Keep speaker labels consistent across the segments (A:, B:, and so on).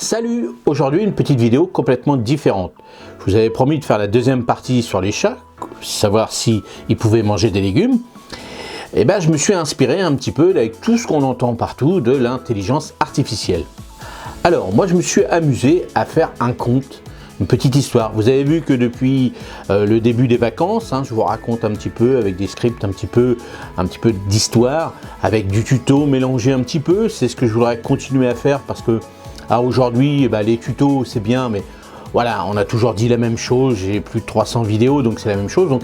A: Salut! Aujourd'hui une petite vidéo complètement différente. Je vous avais promis de faire la deuxième partie sur les chats, savoir si ils pouvaient manger des légumes. Et ben je me suis inspiré un petit peu avec tout ce qu'on entend partout de l'intelligence artificielle. Alors moi je me suis amusé à faire un conte, une petite histoire. Vous avez vu que depuis le début des vacances, je vous raconte un petit peu avec des scripts, un petit peu d'histoire, avec du tuto mélangé un petit peu. C'est ce que je voudrais continuer à faire parce que aujourd'hui, les tutos c'est bien, mais voilà, on a toujours dit la même chose. J'ai plus de 300 vidéos, donc c'est la même chose. Donc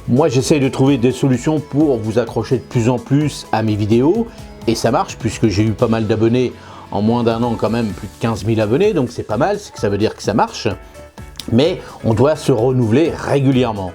A: moi j'essaye de trouver des solutions pour vous accrocher de plus en plus à mes vidéos, et ça marche puisque j'ai eu pas mal d'abonnés en moins d'un an, quand même plus de 15 000 abonnés, donc c'est pas mal, ça veut dire que ça marche, mais on doit se renouveler régulièrement.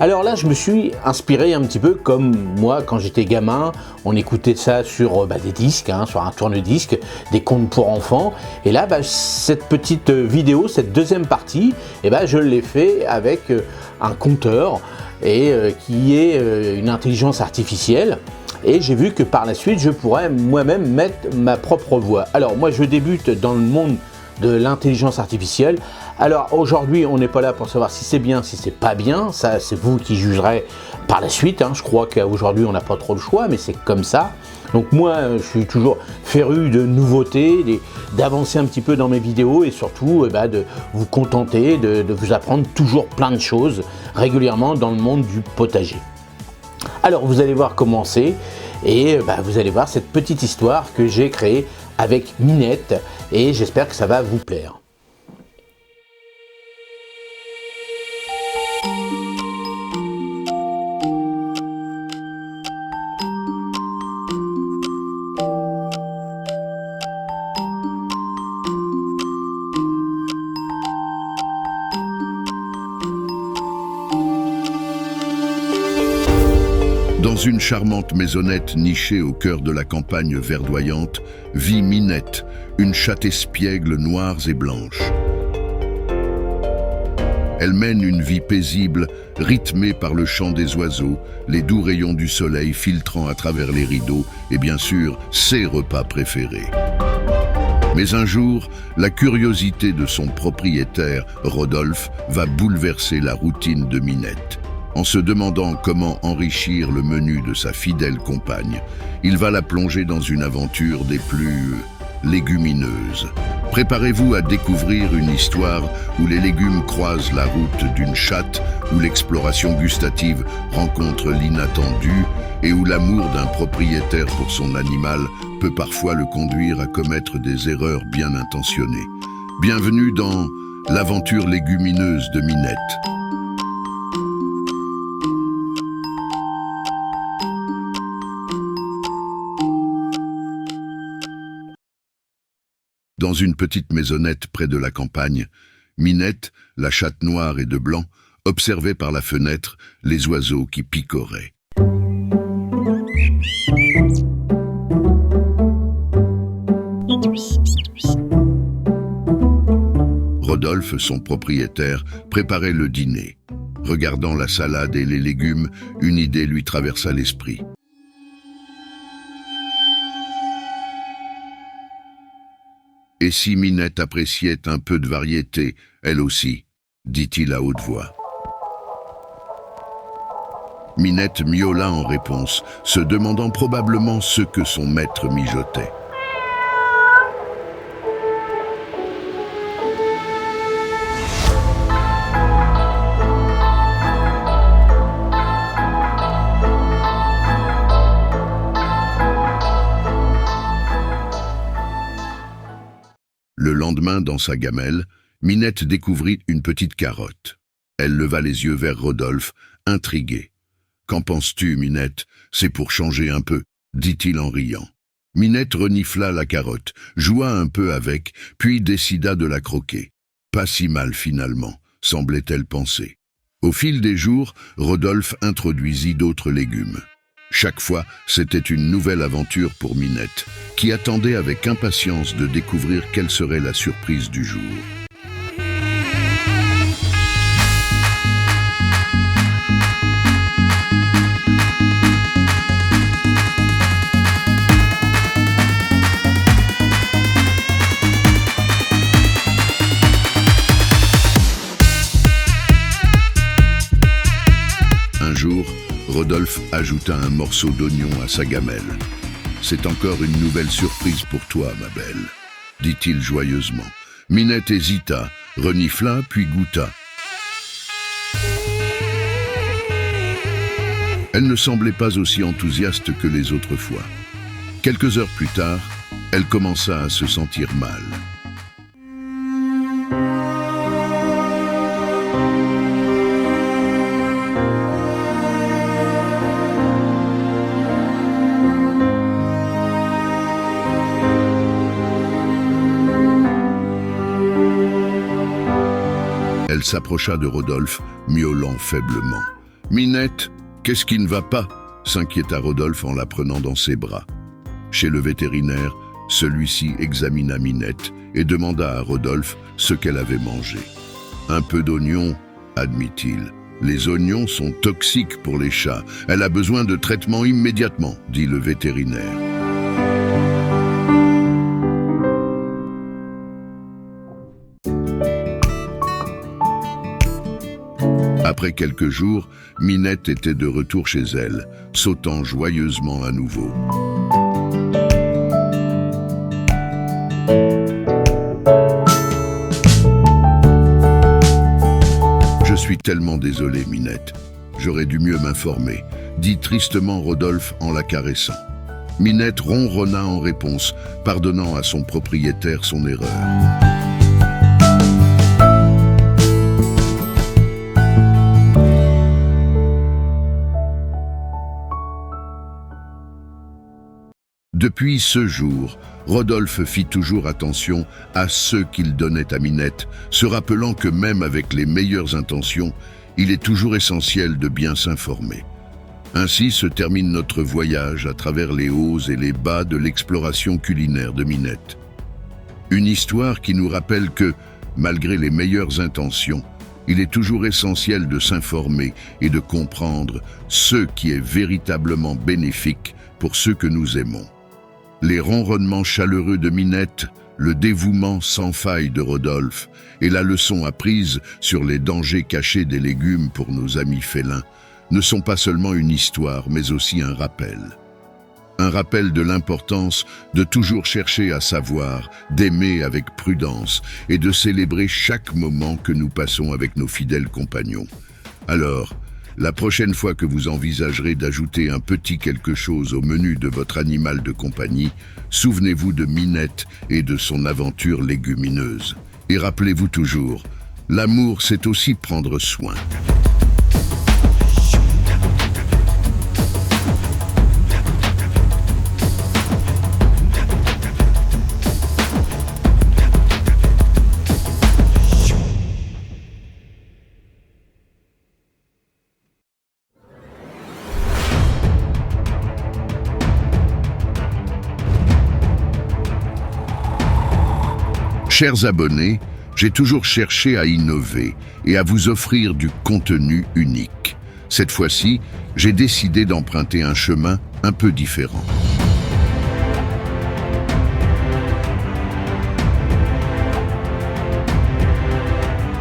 A: Alors là je me suis inspiré un petit peu comme moi quand j'étais gamin, on écoutait ça sur des disques, sur un tourne-disque, des contes pour enfants, et là cette petite vidéo, cette deuxième partie, je l'ai fait avec un conteur, et qui est une intelligence artificielle, et j'ai vu que par la suite je pourrais moi-même mettre ma propre voix. Alors moi je débute dans le monde de l'intelligence artificielle. Alors aujourd'hui on n'est pas là pour savoir si c'est bien, si c'est pas bien, ça c'est vous qui jugerez par la suite, je crois qu'aujourd'hui on n'a pas trop le choix, mais c'est comme ça. Donc moi je suis toujours féru de nouveautés, d'avancer un petit peu dans mes vidéos, et surtout de vous contenter, de vous apprendre toujours plein de choses régulièrement dans le monde du potager. Alors vous allez voir comment c'est, et vous allez voir cette petite histoire que j'ai créée avec Minette, et j'espère que ça va vous plaire.
B: Dans une charmante maisonnette nichée au cœur de la campagne verdoyante, vit Minette, une chatte espiègle noire et blanche. Elle mène une vie paisible, rythmée par le chant des oiseaux, les doux rayons du soleil filtrant à travers les rideaux et bien sûr, ses repas préférés. Mais un jour, la curiosité de son propriétaire, Rodolphe, va bouleverser la routine de Minette. En se demandant comment enrichir le menu de sa fidèle compagne, il va la plonger dans une aventure des plus légumineuses. Préparez-vous à découvrir une histoire où les légumes croisent la route d'une chatte, où l'exploration gustative rencontre l'inattendu et où l'amour d'un propriétaire pour son animal peut parfois le conduire à commettre des erreurs bien intentionnées. Bienvenue dans l'aventure légumineuse de Minette. Dans une petite maisonnette près de la campagne, Minette, la chatte noire et de blanc, observait par la fenêtre les oiseaux qui picoraient. Rodolphe, son propriétaire, préparait le dîner. Regardant la salade et les légumes, une idée lui traversa l'esprit. Et si Minette appréciait un peu de variété, elle aussi, dit-il à haute voix. Minette miaula en réponse, se demandant probablement ce que son maître mijotait. Le lendemain, dans sa gamelle, Minette découvrit une petite carotte. Elle leva les yeux vers Rodolphe, intrigué. « Qu'en penses-tu, Minette? C'est pour changer un peu, » dit-il en riant. Minette renifla la carotte, joua un peu avec, puis décida de la croquer. Pas si mal finalement, semblait-elle penser. Au fil des jours, Rodolphe introduisit d'autres légumes. Chaque fois, c'était une nouvelle aventure pour Minette, qui attendait avec impatience de découvrir quelle serait la surprise du jour. Rodolphe ajouta un morceau d'oignon à sa gamelle. « C'est encore une nouvelle surprise pour toi, ma belle, » dit-il joyeusement. Minette hésita, renifla, puis goûta. Elle ne semblait pas aussi enthousiaste que les autres fois. Quelques heures plus tard, elle commença à se sentir mal. Elle s'approcha de Rodolphe, miaulant faiblement. « Minette, qu'est-ce qui ne va pas ?» s'inquiéta Rodolphe en la prenant dans ses bras. Chez le vétérinaire, celui-ci examina Minette et demanda à Rodolphe ce qu'elle avait mangé. « Un peu d'oignon, admit-il. Les oignons sont toxiques pour les chats. Elle a besoin de traitement immédiatement, dit le vétérinaire. Après quelques jours, Minette était de retour chez elle, sautant joyeusement à nouveau. « Je suis tellement désolé, Minette. J'aurais dû mieux m'informer, » dit tristement Rodolphe en la caressant. Minette ronronna en réponse, pardonnant à son propriétaire son erreur. Depuis ce jour, Rodolphe fit toujours attention à ce qu'il donnait à Minette, se rappelant que même avec les meilleures intentions, il est toujours essentiel de bien s'informer. Ainsi se termine notre voyage à travers les hauts et les bas de l'exploration culinaire de Minette. Une histoire qui nous rappelle que, malgré les meilleures intentions, il est toujours essentiel de s'informer et de comprendre ce qui est véritablement bénéfique pour ceux que nous aimons. Les ronronnements chaleureux de Minette, le dévouement sans faille de Rodolphe et la leçon apprise sur les dangers cachés des légumes pour nos amis félins ne sont pas seulement une histoire, mais aussi un rappel. Un rappel de l'importance de toujours chercher à savoir, d'aimer avec prudence et de célébrer chaque moment que nous passons avec nos fidèles compagnons. Alors, la prochaine fois que vous envisagerez d'ajouter un petit quelque chose au menu de votre animal de compagnie, souvenez-vous de Minette et de son aventure légumineuse. Et rappelez-vous toujours, l'amour c'est aussi prendre soin. Chers abonnés, j'ai toujours cherché à innover et à vous offrir du contenu unique. Cette fois-ci, j'ai décidé d'emprunter un chemin un peu différent.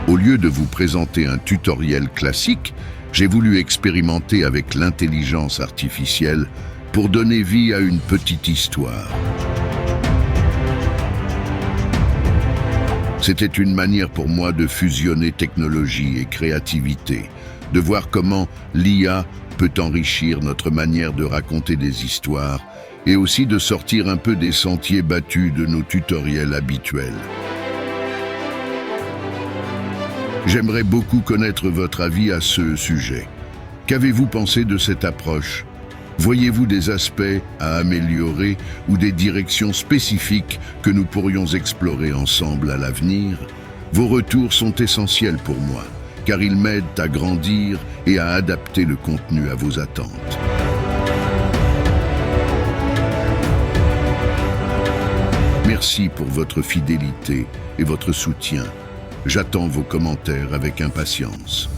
B: Au lieu de vous présenter un tutoriel classique, j'ai voulu expérimenter avec l'intelligence artificielle pour donner vie à une petite histoire. C'était une manière pour moi de fusionner technologie et créativité, de voir comment l'IA peut enrichir notre manière de raconter des histoires et aussi de sortir un peu des sentiers battus de nos tutoriels habituels. J'aimerais beaucoup connaître votre avis à ce sujet. Qu'avez-vous pensé de cette approche ? Voyez-vous des aspects à améliorer ou des directions spécifiques que nous pourrions explorer ensemble à l'avenir ? Vos retours sont essentiels pour moi, car ils m'aident à grandir et à adapter le contenu à vos attentes. Merci pour votre fidélité et votre soutien. J'attends vos commentaires avec impatience.